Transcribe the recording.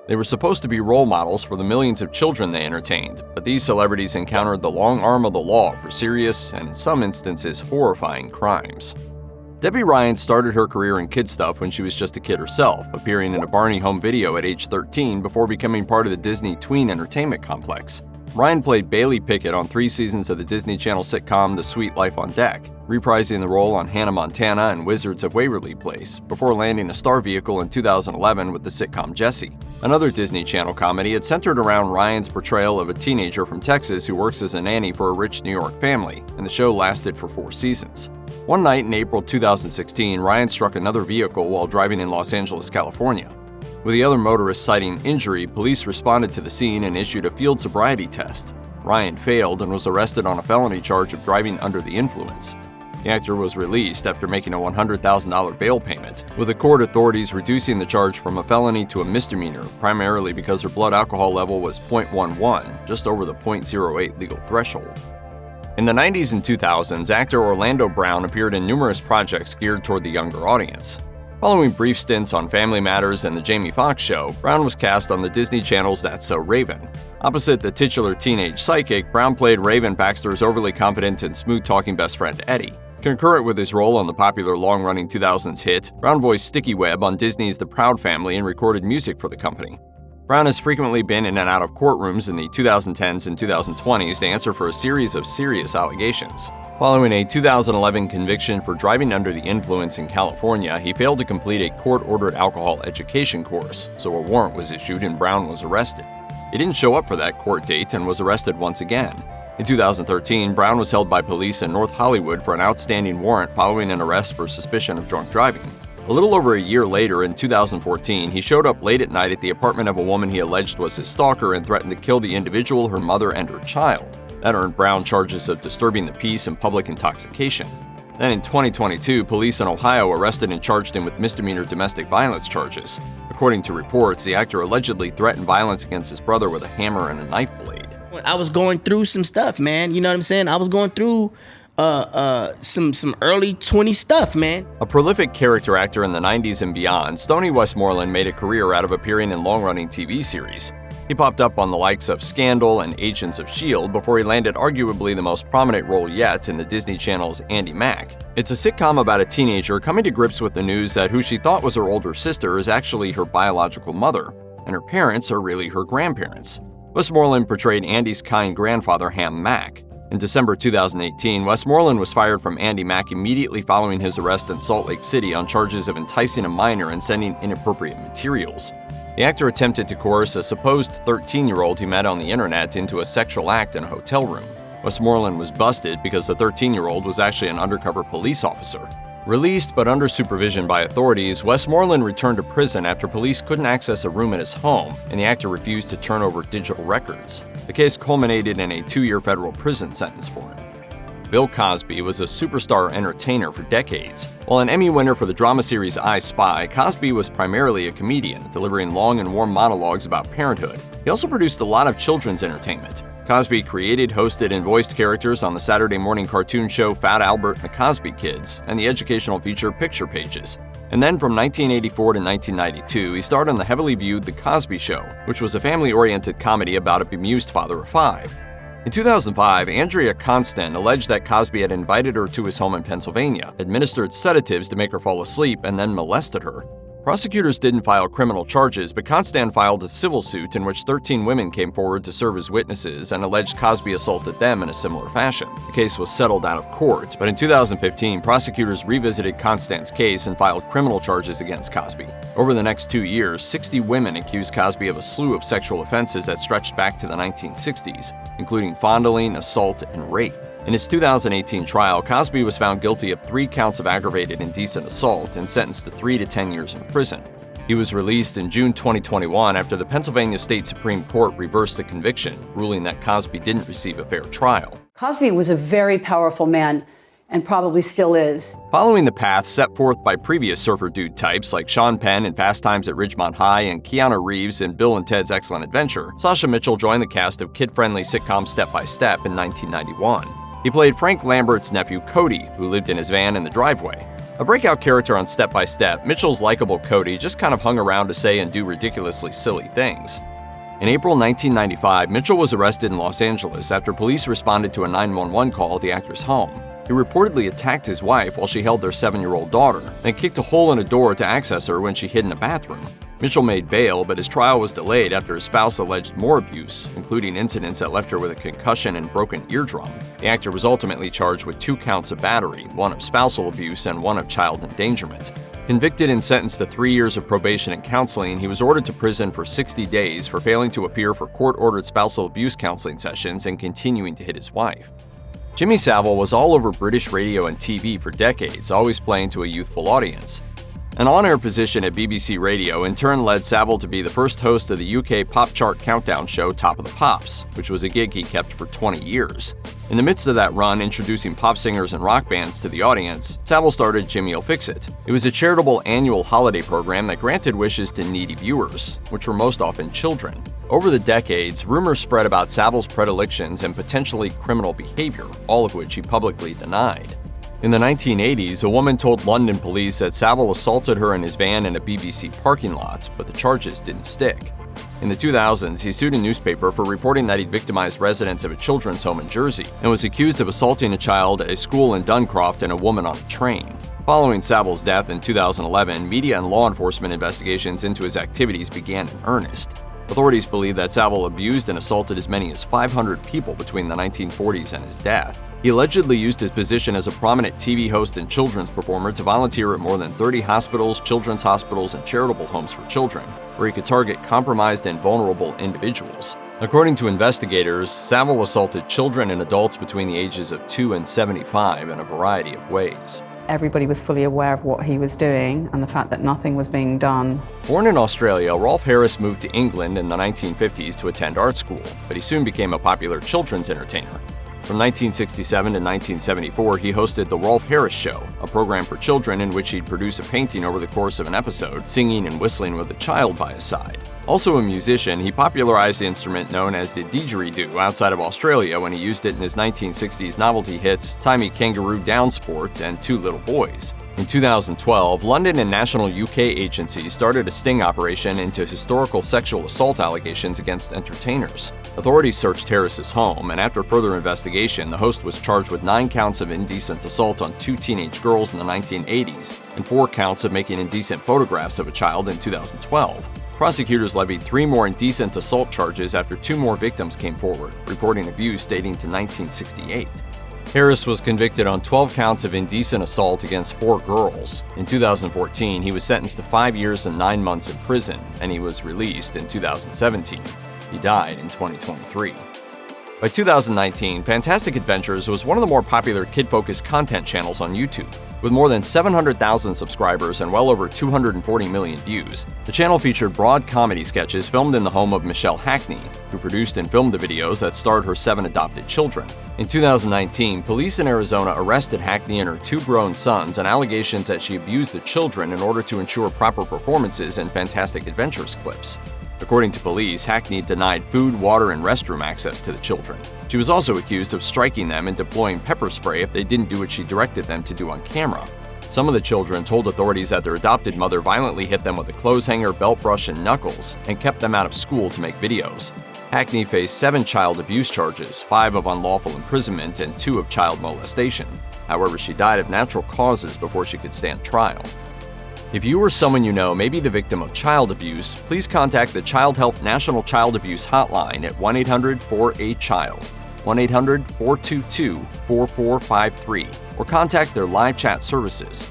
They were supposed to be role models for the millions of children they entertained, but these celebrities encountered the long arm of the law for serious and, in some instances, horrifying crimes. Debby Ryan started her career in kid stuff when she was just a kid herself, appearing in a Barney home video at age 13 before becoming part of the Disney tween entertainment complex. Ryan played Bailey Pickett on 3 seasons of the Disney Channel sitcom The Sweet Life on Deck, reprising the role on Hannah Montana and Wizards of Waverly Place, before landing a star vehicle in 2011 with the sitcom Jessie. Another Disney Channel comedy, it centered around Ryan's portrayal of a teenager from Texas who works as a nanny for a rich New York family, and the show lasted for 4 seasons. One night in April 2016, Ryan struck another vehicle while driving in Los Angeles, California. With the other motorist citing injury, police responded to the scene and issued a field sobriety test. Ryan failed and was arrested on a felony charge of driving under the influence. The actor was released after making a $100,000 bail payment, with the court authorities reducing the charge from a felony to a misdemeanor, primarily because her blood alcohol level was 0.11, just over the 0.08 legal threshold. In the 90s and 2000s, actor Orlando Brown appeared in numerous projects geared toward the younger audience. Following brief stints on Family Matters and The Jamie Foxx Show, Brown was cast on the Disney Channel's That's So Raven. Opposite the titular teenage psychic, Brown played Raven Baxter's overly confident and smooth-talking best friend Eddie. Concurrent with his role on the popular long-running 2000s hit, Brown voiced Sticky Webb on Disney's The Proud Family and recorded music for the company. Brown has frequently been in and out of courtrooms in the 2010s and 2020s to answer for a series of serious allegations. Following a 2011 conviction for driving under the influence in California, he failed to complete a court-ordered alcohol education course, so a warrant was issued and Brown was arrested. He didn't show up for that court date and was arrested once again. In 2013, Brown was held by police in North Hollywood for an outstanding warrant following an arrest for suspicion of drunk driving. A little over a year later, in 2014, he showed up late at night at the apartment of a woman he alleged was his stalker and threatened to kill the individual, her mother, and her child. That earned Brown charges of disturbing the peace and public intoxication. Then in 2022, police in Ohio arrested and charged him with misdemeanor domestic violence charges. According to reports, the actor allegedly threatened violence against his brother with a hammer and a knife blade. I was going through some stuff, man. You know what I'm saying? I was going through some early 20 stuff, man. A prolific character actor in the 90s and beyond, Stoney Westmoreland made a career out of appearing in long-running TV series. He popped up on the likes of Scandal and Agents of S.H.I.E.L.D. before he landed arguably the most prominent role yet in the Disney Channel's Andy Mack. It's a sitcom about a teenager coming to grips with the news that who she thought was her older sister is actually her biological mother, and her parents are really her grandparents. Westmoreland portrayed Andy's kind grandfather, Ham Mack. In December 2018, Westmoreland was fired from Andy Mack immediately following his arrest in Salt Lake City on charges of enticing a minor and sending inappropriate materials. The actor attempted to coerce a supposed 13-year-old he met on the internet into a sexual act in a hotel room. Westmoreland was busted because the 13-year-old was actually an undercover police officer. Released but under supervision by authorities, Westmoreland returned to prison after police couldn't access a room at his home, and the actor refused to turn over digital records. The case culminated in a 2-year federal prison sentence for him. Bill Cosby was a superstar entertainer for decades. While an Emmy winner for the drama series I Spy, Cosby was primarily a comedian, delivering long and warm monologues about parenthood. He also produced a lot of children's entertainment. Cosby created, hosted, and voiced characters on the Saturday morning cartoon show Fat Albert and the Cosby Kids, and the educational feature Picture Pages. And then from 1984 to 1992, he starred on the heavily viewed The Cosby Show, which was a family-oriented comedy about a bemused father of 5. In 2005, Andrea Constand alleged that Cosby had invited her to his home in Pennsylvania, administered sedatives to make her fall asleep, and then molested her. Prosecutors didn't file criminal charges, but Constand filed a civil suit in which 13 women came forward to serve as witnesses and alleged Cosby assaulted them in a similar fashion. The case was settled out of court, but in 2015, prosecutors revisited Constand's case and filed criminal charges against Cosby. Over the next 2 years, 60 women accused Cosby of a slew of sexual offenses that stretched back to the 1960s, including fondling, assault, and rape. In his 2018 trial, Cosby was found guilty of 3 counts of aggravated indecent assault and sentenced to 3 to 10 years in prison. He was released in June 2021 after the Pennsylvania State Supreme Court reversed the conviction, ruling that Cosby didn't receive a fair trial. Cosby was a very powerful man, and probably still is. Following the path set forth by previous surfer dude types like Sean Penn in Fast Times at Ridgemont High and Keanu Reeves in Bill and Ted's Excellent Adventure, Sasha Mitchell joined the cast of kid-friendly sitcom Step by Step in 1991. He played Frank Lambert's nephew Cody, who lived in his van in the driveway. A breakout character on Step by Step, Mitchell's likable Cody just kind of hung around to say and do ridiculously silly things. In April 1995, Mitchell was arrested in Los Angeles after police responded to a 911 call at the actor's home. He reportedly attacked his wife while she held their 7-year-old daughter, then kicked a hole in a door to access her when she hid in a bathroom. Mitchell made bail, but his trial was delayed after his spouse alleged more abuse, including incidents that left her with a concussion and broken eardrum. The actor was ultimately charged with 2 counts of battery, 1 of spousal abuse and 1 of child endangerment. Convicted and sentenced to 3 years of probation and counseling, he was ordered to prison for 60 days for failing to appear for court-ordered spousal abuse counseling sessions and continuing to hit his wife. Jimmy Savile was all over British radio and TV for decades, always playing to a youthful audience. An on-air position at BBC Radio in turn led Savile to be the first host of the UK pop chart countdown show Top of the Pops, which was a gig he kept for 20 years. In the midst of that run, introducing pop singers and rock bands to the audience, Savile started Jimmy'll Fix It. It was a charitable annual holiday program that granted wishes to needy viewers, which were most often children. Over the decades, rumors spread about Savile's predilections and potentially criminal behavior, all of which he publicly denied. In the 1980s, a woman told London police that Savile assaulted her in his van in a BBC parking lot, but the charges didn't stick. In the 2000s, he sued a newspaper for reporting that he'd victimized residents of a children's home in Jersey and was accused of assaulting a child at a school in Duncroft and a woman on a train. Following Savile's death in 2011, media and law enforcement investigations into his activities began in earnest. Authorities believe that Savile abused and assaulted as many as 500 people between the 1940s and his death. He allegedly used his position as a prominent TV host and children's performer to volunteer at more than 30 hospitals, children's hospitals, and charitable homes for children, where he could target compromised and vulnerable individuals. According to investigators, Savile assaulted children and adults between the ages of 2 and 75 in a variety of ways. Everybody was fully aware of what he was doing and the fact that nothing was being done. Born in Australia, Rolf Harris moved to England in the 1950s to attend art school, but he soon became a popular children's entertainer. From 1967 to 1974, he hosted The Rolf Harris Show, a program for children in which he'd produce a painting over the course of an episode, singing and whistling with a child by his side. Also a musician, he popularized the instrument known as the didgeridoo outside of Australia when he used it in his 1960s novelty hits Tie Me Kangaroo Down Sport and Two Little Boys. In 2012, London and national UK agencies started a sting operation into historical sexual assault allegations against entertainers. Authorities searched Harris's home, and after further investigation, the host was charged with 9 counts of indecent assault on 2 teenage girls in the 1980s and 4 counts of making indecent photographs of a child in 2012. Prosecutors levied 3 more indecent assault charges after 2 more victims came forward, reporting abuse dating to 1968. Harris was convicted on 12 counts of indecent assault against 4 girls. In 2014, he was sentenced to 5 years and 9 months in prison, and he was released in 2017. He died in 2023. By 2019, Fantastic Adventures was one of the more popular kid-focused content channels on YouTube. With more than 700,000 subscribers and well over 240 million views, the channel featured broad comedy sketches filmed in the home of Machelle Hackney, who produced and filmed the videos that starred her 7 adopted children. In 2019, police in Arizona arrested Hackney and her 2 grown sons on allegations that she abused the children in order to ensure proper performances in Fantastic Adventures clips. According to police, Hackney denied food, water, and restroom access to the children. She was also accused of striking them and deploying pepper spray if they didn't do what she directed them to do on camera. Some of the children told authorities that their adopted mother violently hit them with a clothes hanger, belt brush, and knuckles, and kept them out of school to make videos. Hackney faced 7 child abuse charges, 5 of unlawful imprisonment, and 2 of child molestation. However, she died of natural causes before she could stand trial. If you or someone you know may be the victim of child abuse, please contact the Child Help National Child Abuse Hotline at 1-800-4A-CHILD, 1-800-422-4453, or contact their live chat services.